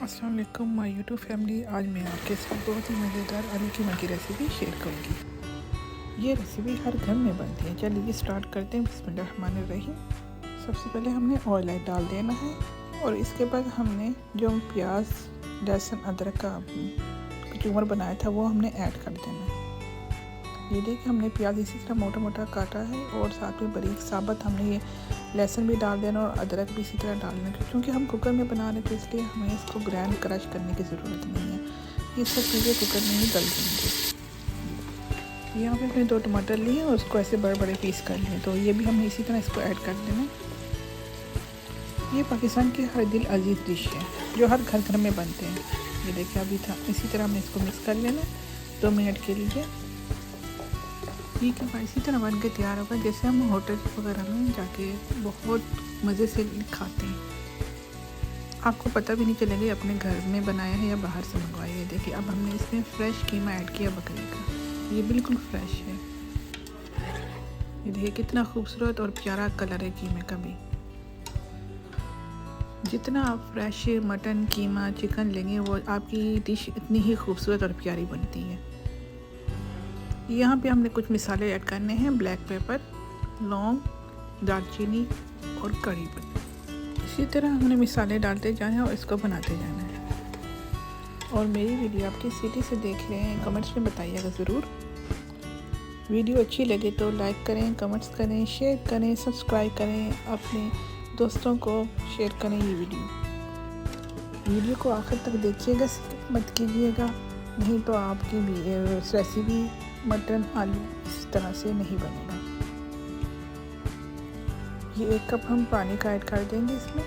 अस्सलाम वालेकुम my YouTube family. आज मैं आपके साथ बहुत ही मज़ेदार आलू कीमा की रेसिपी शेयर करूँगी। ये रेसिपी हर घर में बनती है। चलिए स्टार्ट करते हैं। बिस्मिल्लाहिर्रहमानिर्रहीम। सबसे पहले हमने ऑयल डाल देना है और इसके बाद हमने जो प्याज लहसुन अदरक का कचूमर बनाया था वो हमने ऐड कर देना है। ये देखिए हमने प्याज इसी तरह मोटा मोटा काटा है और साथ में बारीक साबुत हमने ये लहसुन भी डाल देना और अदरक भी इसी तरह डालना है। क्योंकि हम कुकर में बना रहे थे इसलिए हमें इसको ग्राइंड क्रश करने की ज़रूरत नहीं है। ये सब चीज़ें कुकर में ही डल देंगे। यहाँ पे हमने 2 टमाटर लिए और उसको ऐसे बड़े बड़े पीस कर लिए, तो ये भी हमने इसी तरह इसको ऐड कर देना। ये पाकिस्तान की हर दिल अजीज़ डिश है जो हर घर घर में बनते हैं। ये देखिए अभी था इसी तरह हमने इसको मिक्स कर लेना 2 मिनट के लिए। ये कीमा इसी तरह बन के तैयार होगा जैसे हम होटल वगैरह में जाके बहुत मज़े से खाते हैं। आपको पता भी नहीं चलेगा अपने घर में बनाया है या बाहर से मंगवाया है। देखिए अब हमने इसमें फ्रेश कीमा ऐड किया बकरे का। ये बिल्कुल फ्रेश है। ये देखिए कितना खूबसूरत और प्यारा कलर है कीमे का भी। जितना आप फ्रेश मटन कीमा चिकन लेंगे वो आपकी डिश इतनी ही खूबसूरत और प्यारी बनती है। यहाँ पे हमने कुछ मसाले ऐड करने हैं। ब्लैक पेपर, लौंग, दालचीनी और कड़ी पत्ता। इसी तरह हमने मसाले डालते जाना है और इसको बनाते जाना है। और मेरी वीडियो आप किस सिटी से देख रहे हैं कमेंट्स में बताइएगा ज़रूर। वीडियो अच्छी लगे तो लाइक करें, कमेंट्स करें, शेयर करें, सब्सक्राइब करें, अपने दोस्तों को शेयर करें। ये वीडियो को आखिर तक देखिएगा, स्किप मत कीजिएगा, नहीं तो आपकी रेसिपी मटन आलू इस तरह से नहीं बनेगा। ये 1 कप हम पानी का ऐड कर देंगे इसमें।